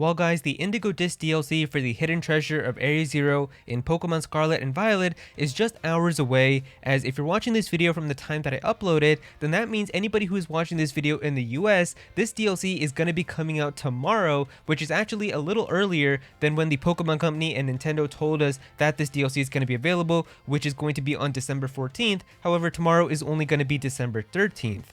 Well guys, the Indigo Disk DLC for the hidden treasure of Area Zero in Pokemon Scarlet and Violet is just hours away, as if you're watching this video from the time that I uploaded, then that means anybody who is watching this video in the US, this DLC is going to be coming out tomorrow, which is actually a little earlier than when the Pokemon Company and Nintendo told us that this DLC is going to be available, which is going to be on December 14th, however tomorrow is only going to be December 13th.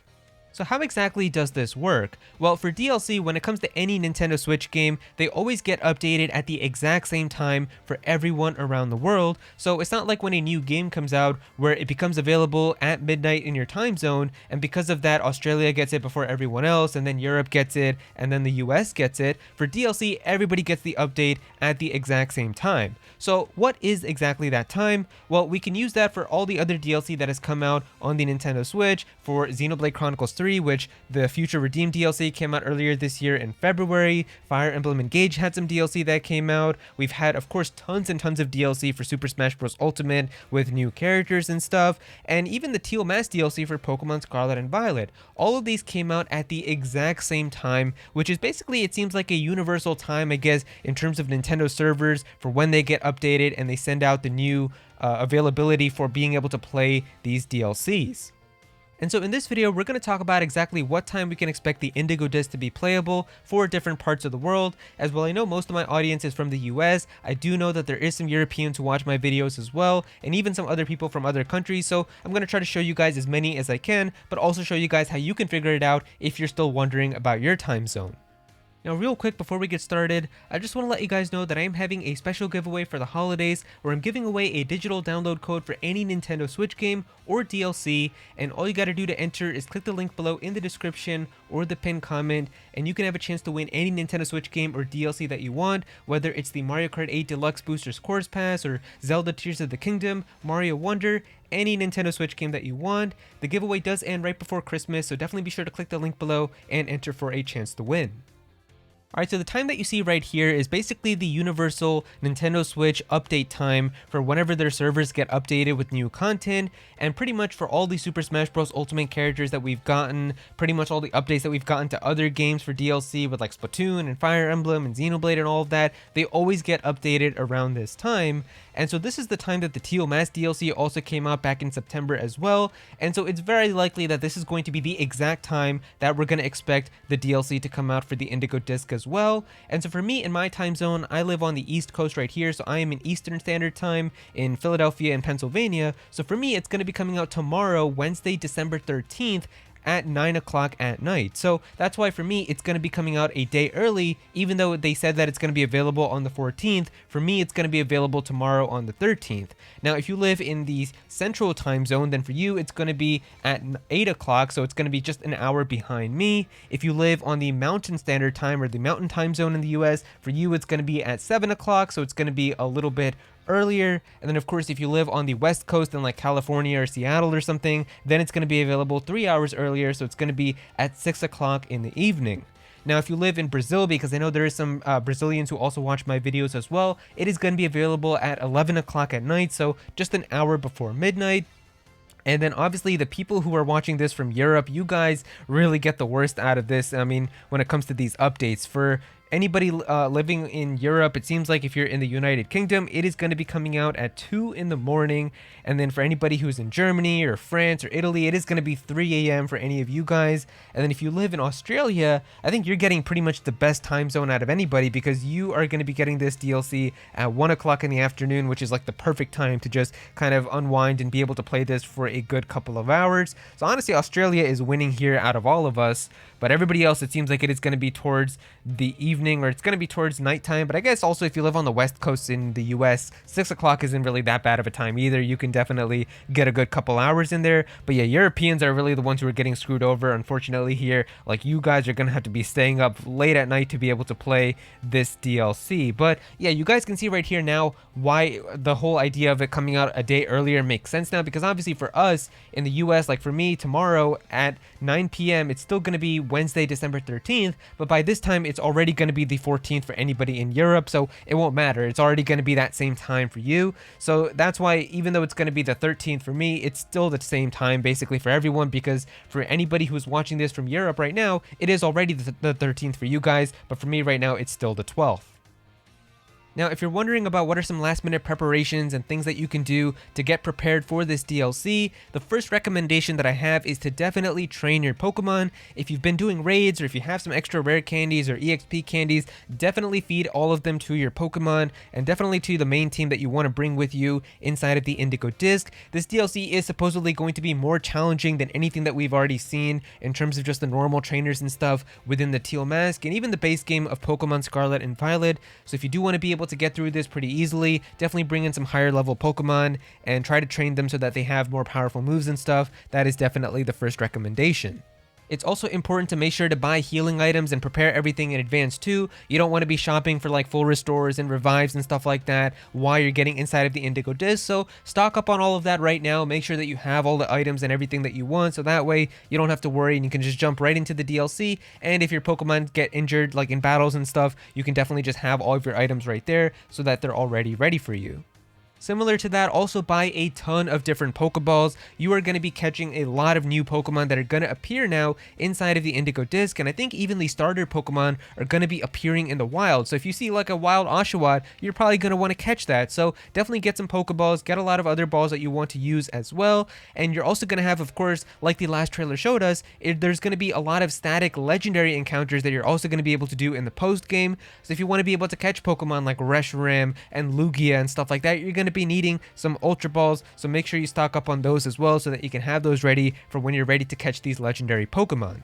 So how exactly does this work? Well, for DLC, when it comes to any Nintendo Switch game, they always get updated at the exact same time for everyone around the world, so it's not like when a new game comes out where it becomes available at midnight in your time zone, and because of that Australia gets it before everyone else, and then Europe gets it, and then the US gets it. For DLC, everybody gets the update at the exact same time. So what is exactly that time? Well, we can use that for all the other DLC that has come out on the Nintendo Switch, for Xenoblade Chronicles 3, which the Future Redeemed DLC came out earlier this year in February. Fire Emblem Engage had some DLC that came out. We've had, of course, tons and tons of DLC for Super Smash Bros. Ultimate with new characters and stuff, and even the Teal Mask DLC for Pokemon Scarlet and Violet. All of these came out at the exact same time, which is basically, it seems like a universal time, I guess, in terms of Nintendo servers for when they get updated and they send out the new availability for being able to play these DLCs. And so in this video, we're going to talk about exactly what time we can expect the Indigo Disk to be playable for different parts of the world. As well, I know most of my audience is from the US. I do know that there is some Europeans who watch my videos as well, and even some other people from other countries. So I'm going to try to show you guys as many as I can, but also show you guys how you can figure it out if you're still wondering about your time zone. Now real quick before we get started, I just want to let you guys know that I am having a special giveaway for the holidays where I'm giving away a digital download code for any Nintendo Switch game or DLC, and all you gotta do to enter is click the link below in the description or the pinned comment, and you can have a chance to win any Nintendo Switch game or DLC that you want, whether it's the Mario Kart 8 Deluxe Boosters Course Pass or Zelda Tears of the Kingdom, Mario Wonder, any Nintendo Switch game that you want. The giveaway does end right before Christmas, so definitely be sure to click the link below and enter for a chance to win. Alright, so the time that you see right here is basically the universal Nintendo Switch update time for whenever their servers get updated with new content, and pretty much for all the Super Smash Bros. Ultimate characters that we've gotten, pretty much all the updates that we've gotten to other games for DLC with like Splatoon and Fire Emblem and Xenoblade and all of that, they always get updated around this time. And so this is the time that the Teal Mask DLC also came out back in September as well, and so it's very likely that this is going to be the exact time that we're going to expect the DLC to come out for the Indigo Disk as well. And so for me, in my time zone, I live on the East Coast right here, so I am in Eastern Standard Time in Philadelphia and Pennsylvania. So for me, it's going to be coming out tomorrow, Wednesday, December 13th, at 9 o'clock at night. So that's why for me it's going to be coming out a day early, even though they said that it's going to be available on the 14th. For me, it's going to be available tomorrow on the 13th. Now if you live in the central time zone, then for you it's going to be at 8 o'clock, so it's going to be just an hour behind me. If you live on the Mountain Standard Time or the Mountain Time Zone in the US, for you it's going to be at 7 o'clock, so it's going to be a little bit earlier. And then of course if you live on the West Coast in like California or Seattle or something, then it's going to be available 3 hours earlier, so it's going to be at 6 o'clock in the evening. Now if you live in Brazil, because I know there is some Brazilians who also watch my videos as well, it is going to be available at 11 o'clock at night, so just an hour before midnight. And then obviously the people who are watching this from Europe, you guys really get the worst out of this. I mean, when it comes to these updates, for anybody living in Europe, it seems like if you're in the United Kingdom, it is going to be coming out at 2 in the morning. And then for anybody who's in Germany or France or Italy, it is going to be 3 a.m. for any of you guys. And then if you live in Australia, I think you're getting pretty much the best time zone out of anybody, because you are going to be getting this DLC at 1 o'clock in the afternoon, which is like the perfect time to just kind of unwind and be able to play this for a good couple of hours. So honestly, Australia is winning here out of all of us, but everybody else, it seems like it is going to be towards the evening, or it's going to be towards nighttime. But I guess also if you live on the West Coast in the US, 6 o'clock isn't really that bad of a time either. You can definitely get a good couple hours in there. But yeah, Europeans are really the ones who are getting screwed over, unfortunately here. Like, you guys are going to have to be staying up late at night to be able to play this DLC. But yeah, you guys can see right here now why the whole idea of it coming out a day earlier makes sense now, because obviously for us in the US, like for me, tomorrow at 9 p.m. it's still going to be Wednesday, December 13th, but by this time it's already going to be the 14th for anybody in Europe, so it won't matter. It's already going to be that same time for you. So that's why even though it's going to be the 13th for me, it's still the same time basically for everyone, because for anybody who's watching this from Europe right now, it is already the 13th for you guys, but for me right now, it's still the 12th. Now, if you're wondering about what are some last minute preparations and things that you can do to get prepared for this DLC, the first recommendation that I have is to definitely train your Pokemon. If you've been doing raids or if you have some extra rare candies or EXP candies, definitely feed all of them to your Pokemon and definitely to the main team that you want to bring with you inside of the Indigo Disk. This DLC is supposedly going to be more challenging than anything that we've already seen in terms of just the normal trainers and stuff within the Teal Mask and even the base game of Pokemon Scarlet and Violet. So if you do want to be able to get through this pretty easily, definitely bring in some higher level Pokemon and try to train them so that they have more powerful moves and stuff. That is definitely the first recommendation. It's also important to make sure to buy healing items and prepare everything in advance too. You don't want to be shopping for like full restores and revives and stuff like that while you're getting inside of the Indigo Disk. So stock up on all of that right now. Make sure that you have all the items and everything that you want, so that way you don't have to worry and you can just jump right into the DLC. And if your Pokemon get injured like in battles and stuff, you can definitely just have all of your items right there so that they're already ready for you. Similar to that, also buy a ton of different Pokeballs. You are going to be catching a lot of new Pokemon that are going to appear now inside of the Indigo Disk, and I think even the starter Pokemon are going to be appearing in the wild. So if you see like a wild Oshawott, you're probably going to want to catch that. So definitely get some Pokeballs, get a lot of other balls that you want to use as well. And you're also going to have, of course, like the last trailer showed us, there's going to be a lot of static legendary encounters that you're also going to be able to do in the post game. So if you want to be able to catch Pokemon like Reshiram and Lugia and stuff like that, you're going to be needing some Ultra Balls, so make sure you stock up on those as well so that you can have those ready for when you're ready to catch these legendary Pokemon.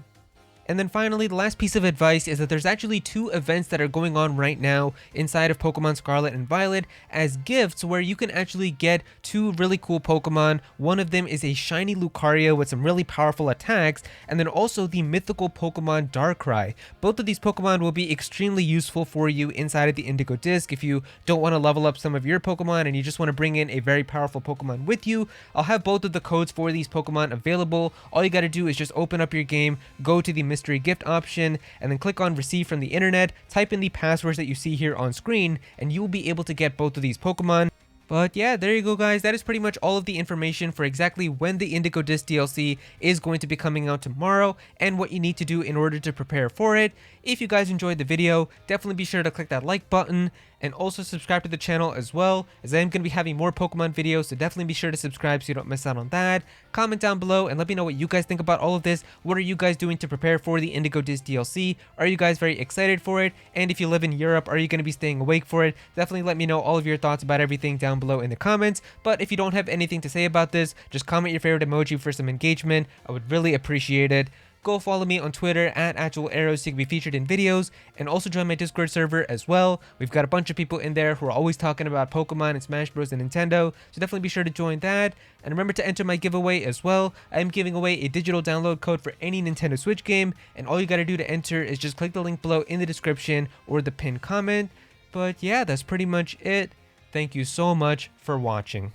And then finally, the last piece of advice is that there's actually 2 events that are going on right now inside of Pokemon Scarlet and Violet as gifts where you can actually get 2 really cool Pokemon. One of them is a shiny Lucario with some really powerful attacks, and then also the mythical Pokemon Darkrai. Both of these Pokemon will be extremely useful for you inside of the Indigo Disk if you don't want to level up some of your Pokemon and you just want to bring in a very powerful Pokemon with you. I'll have both of the codes for these Pokemon available. All you got to do is just open up your game, go to the mystery gift option, and then click on receive from the internet, type in the passwords that you see here on screen, and you will be able to get both of these Pokemon. But yeah, there you go guys, that is pretty much all of the information for exactly when the Indigo Disk DLC is going to be coming out tomorrow and what you need to do in order to prepare for it. If you guys enjoyed the video, definitely be sure to click that like button and also subscribe to the channel as well, as I am going to be having more Pokemon videos, so definitely be sure to subscribe so you don't miss out on that. Comment down below and let me know what you guys think about all of this. What are you guys doing to prepare for the Indigo Disk DLC? Are you guys very excited for it? And if you live in Europe, are you going to be staying awake for it? Definitely let me know all of your thoughts about everything down below in the comments. But if you don't have anything to say about this, just comment your favorite emoji for some engagement. I would really appreciate it. Go follow me on Twitter at @Aero so you can be featured in videos, and also join my Discord server as well. We've got a bunch of people in there who are always talking about Pokemon and Smash Bros and Nintendo, so definitely be sure to join that. And remember to enter my giveaway as well. I am giving away a digital download code for any Nintendo Switch game, and all you gotta do to enter is just click the link below in the description or the pinned comment. But yeah, that's pretty much it. Thank you so much for watching.